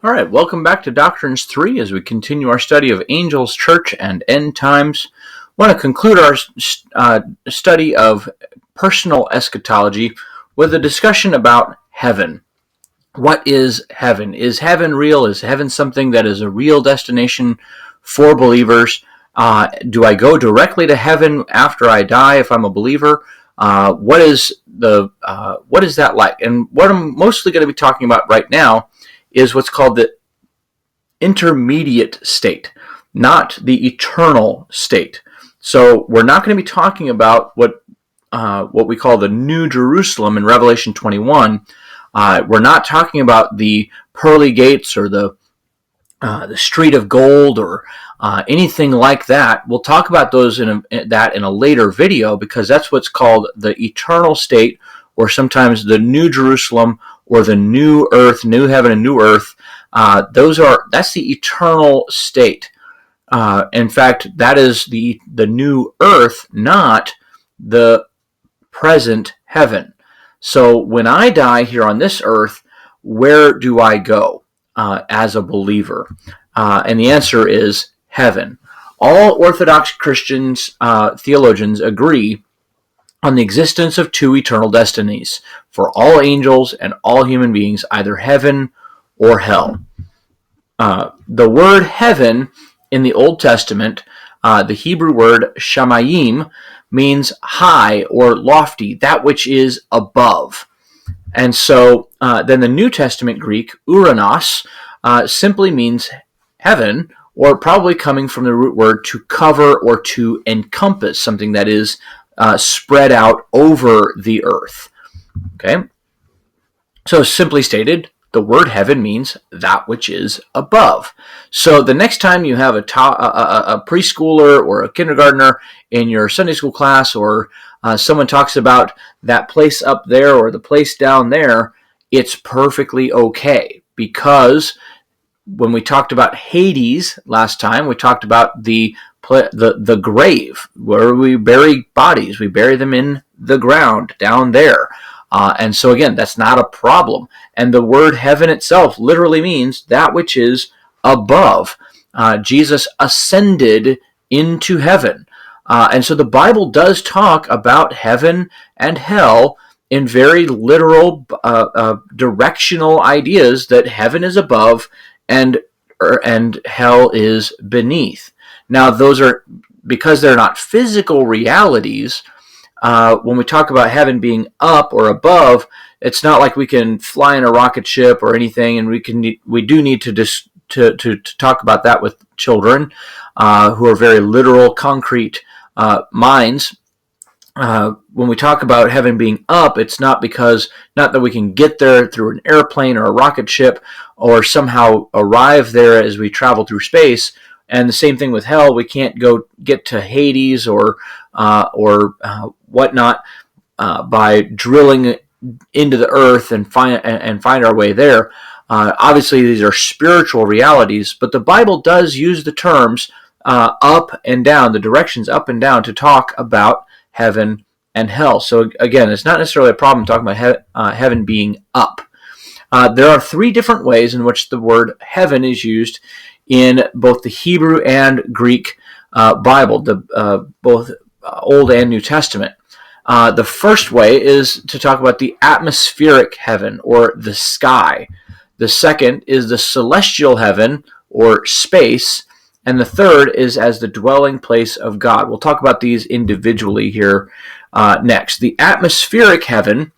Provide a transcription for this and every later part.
All right, welcome back to Doctrines 3 as we continue our study of angels, church, and end times. I want to conclude our study of personal eschatology with a discussion about heaven. What is heaven? Is heaven real? Is heaven something that is a real destination for believers? Do I go directly to heaven after I die if I'm a believer? What is that like? And what I'm mostly going to be talking about right now is what's called the intermediate state, not the eternal state. So we're not going to be talking about what we call the New Jerusalem in Revelation 21. We're not talking about the pearly gates or the street of gold or anything like that. We'll talk about those in a later video, because that's what's called the eternal state, or sometimes the New Jerusalem, or the new earth, new heaven and new earth. That's the eternal state. In fact, that is the new earth, not the present heaven. So when I die here on this earth, where do I go as a believer? And the answer is heaven. All Orthodox Christians, theologians agree on the existence of two eternal destinies for all angels and all human beings, either heaven or hell. The word heaven in the Old Testament, the Hebrew word shamayim, means high or lofty, that which is above. And so then the New Testament Greek, uranos, simply means heaven, or probably coming from the root word to cover or to encompass, something that is spread out over the earth. Okay? So simply stated, the word heaven means that which is above. So the next time you have a preschooler or a kindergartner in your Sunday school class, or someone talks about that place up there or the place down there, it's perfectly okay, because when we talked about Hades last time, we talked about the grave, where we bury bodies. We bury them in the ground down there. And so again, that's not a problem. And the word heaven itself literally means that which is above. Jesus ascended into heaven. And so the Bible does talk about heaven and hell in very literal, directional ideas, that heaven is above and hell is beneath. Now, those are, because they're not physical realities. When we talk about heaven being up or above, it's not like we can fly in a rocket ship or anything, and we do need to talk about that with children who are very literal, concrete minds. When we talk about heaven being up, it's not that we can get there through an airplane or a rocket ship, or somehow arrive there as we travel through space. And the same thing with hell. We can't go get to Hades or whatnot by drilling into the earth and find our way there. Obviously, these are spiritual realities, but the Bible does use the terms up and down, the directions up and down, to talk about heaven and hell. So again, it's not necessarily a problem talking about heaven being up. There are three different ways in which the word heaven is used in both the Hebrew and Greek Bible, both Old and New Testament. The first way is to talk about the atmospheric heaven, or the sky. The second is the celestial heaven, or space. And the third is as the dwelling place of God. We'll talk about these individually here next. The atmospheric heaven,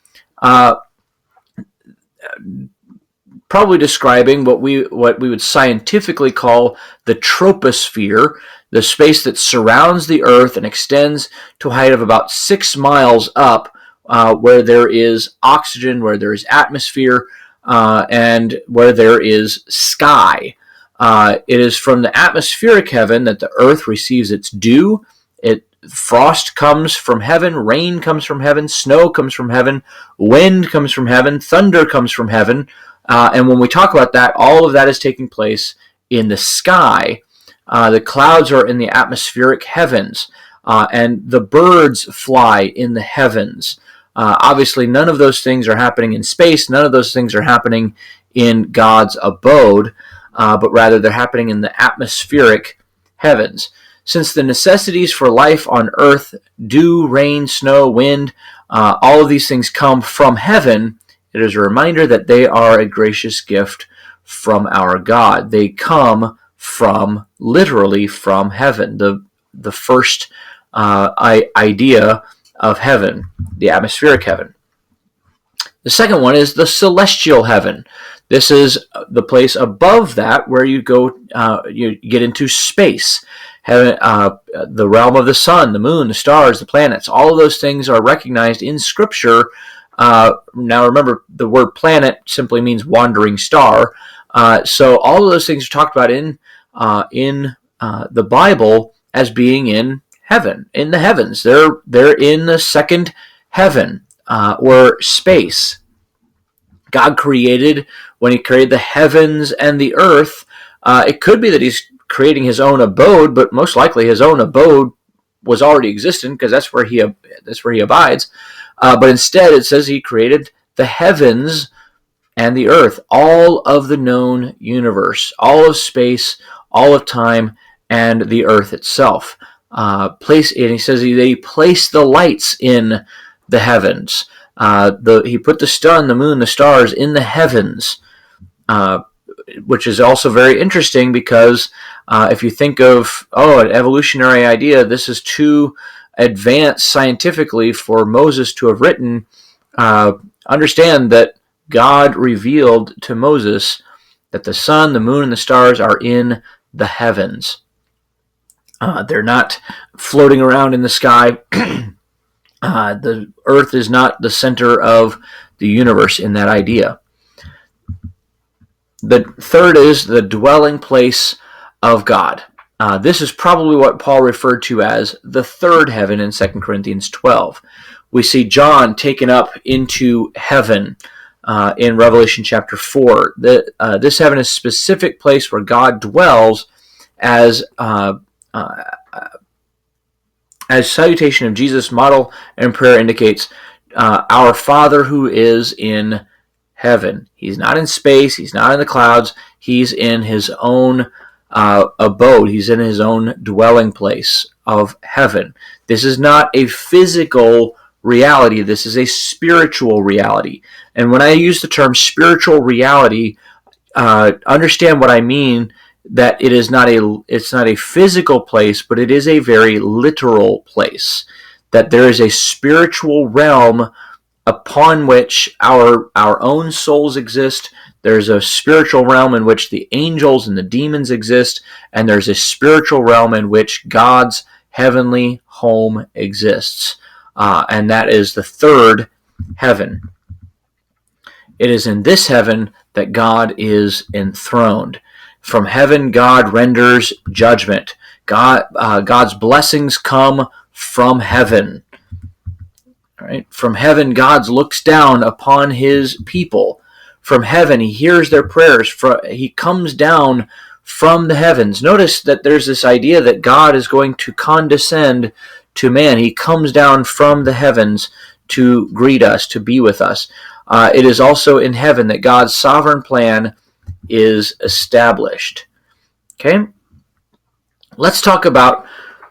probably describing what we would scientifically call the troposphere, the space that surrounds the earth and extends to a height of about 6 miles up, where there is oxygen, where there is atmosphere, and where there is sky. It is from the atmospheric heaven that the earth receives its dew. Frost comes from heaven, rain comes from heaven, snow comes from heaven, wind comes from heaven, thunder comes from heaven. And when we talk about that, all of that is taking place in the sky. The clouds are in the atmospheric heavens, and the birds fly in the heavens. Obviously, none of those things are happening in space. None of those things are happening in God's abode, but rather they're happening in the atmospheric heavens. Since the necessities for life on earth, dew, rain, snow, wind, all of these things come from heaven, it is a reminder that they are a gracious gift from our God. They come from, literally from heaven, the first idea of heaven, the atmospheric heaven. The second one is the celestial heaven. This is the place above that where you go, you get into space. Heaven, the realm of the sun, the moon, the stars, the planets. All of those things are recognized in Scripture. Now remember, the word planet simply means wandering star. So all of those things are talked about in the Bible as being in heaven, in the heavens. They're in the second heaven, or space. God created, when he created the heavens and the earth, it could be that he's creating his own abode, but most likely his own abode was already existent, because that's where he abides. But instead it says he created the heavens and the earth, all of the known universe, all of space, all of time, and the earth itself. And he says he placed the lights in the heavens. He put the sun, the moon, the stars in the heavens, which is also very interesting because if you think of, an evolutionary idea, this is too advanced scientifically for Moses to have written. Understand that God revealed to Moses that the sun, the moon, and the stars are in the heavens. They're not floating around in the sky. The earth is not the center of the universe in that idea. The third is the dwelling place of God. This is probably what Paul referred to as the third heaven in 2 Corinthians 12. We see John taken up into heaven in Revelation chapter 4. This heaven is a specific place where God dwells as salutation of Jesus' model and prayer indicates, our Father who is in heaven. He's not in space. He's not in the clouds. He's in his own abode. He's in his own dwelling place of heaven. This is not a physical reality. This is a spiritual reality. And when I use the term spiritual reality, understand what I mean, that it's not a physical place, but it is a very literal place. That there is a spiritual realm upon which our own souls exist. There's a spiritual realm in which the angels and the demons exist, and there's a spiritual realm in which God's heavenly home exists. And that is the third heaven. It is in this heaven that God is enthroned. From heaven, God renders judgment. God's blessings come from heaven. All right? From heaven, God looks down upon his people. From heaven, he hears their prayers. He comes down from the heavens. Notice that there's this idea that God is going to condescend to man. He comes down from the heavens to greet us, to be with us. It is also in heaven that God's sovereign plan is established. Okay? Let's talk about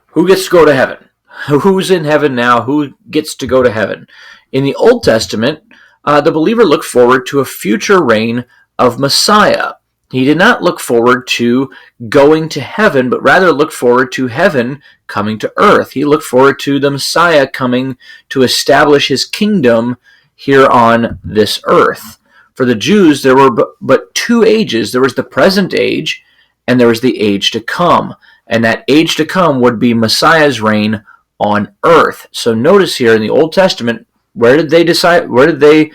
who gets to go to heaven. Who's in heaven now? Who gets to go to heaven? In the Old Testament, the believer looked forward to a future reign of Messiah. He did not look forward to going to heaven, but rather looked forward to heaven coming to earth. He looked forward to the Messiah coming to establish his kingdom here on this earth. For the Jews, there were but two ages. There was the present age, and there was the age to come. And that age to come would be Messiah's reign on earth. So notice here in the Old Testament, where did they decide? Where did they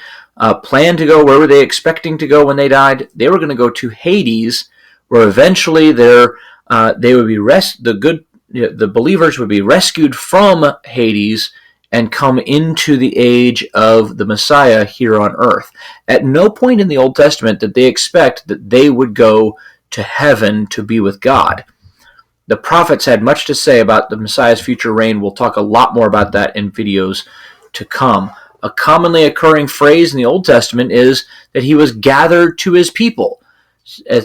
plan to go? Where were they expecting to go when they died? They were going to go to Hades, where eventually they would be the believers would be rescued from Hades and come into the age of the Messiah here on earth. At no point in the Old Testament did they expect that they would go to heaven to be with God. The prophets had much to say about the Messiah's future reign. We'll talk a lot more about that in videos to come. A commonly occurring phrase in the Old Testament is that he was gathered to his people.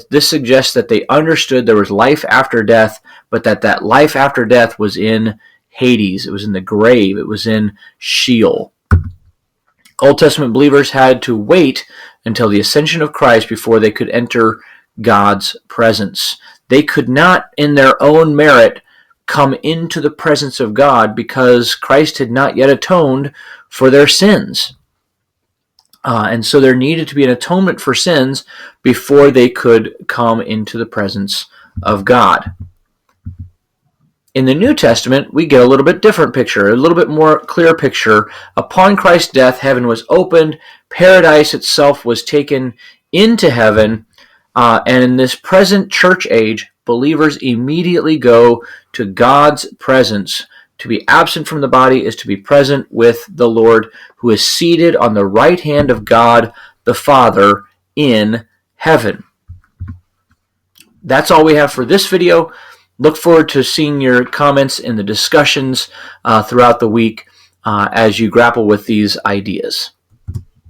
This suggests that they understood there was life after death, but that life after death was in Hades. It was in the grave. It was in Sheol. Old Testament believers had to wait until the ascension of Christ before they could enter God's presence. They could not, in their own merit, come into the presence of God because Christ had not yet atoned for their sins. And so there needed to be an atonement for sins before they could come into the presence of God. In the New Testament, we get a little bit different picture, a little bit more clear picture. Upon Christ's death, heaven was opened, paradise itself was taken into heaven, and in this present church age, believers immediately go to God's presence. To be absent from the body is to be present with the Lord, who is seated on the right hand of God the Father in heaven. That's all we have for this video. Look forward to seeing your comments in the discussions throughout the week as you grapple with these ideas.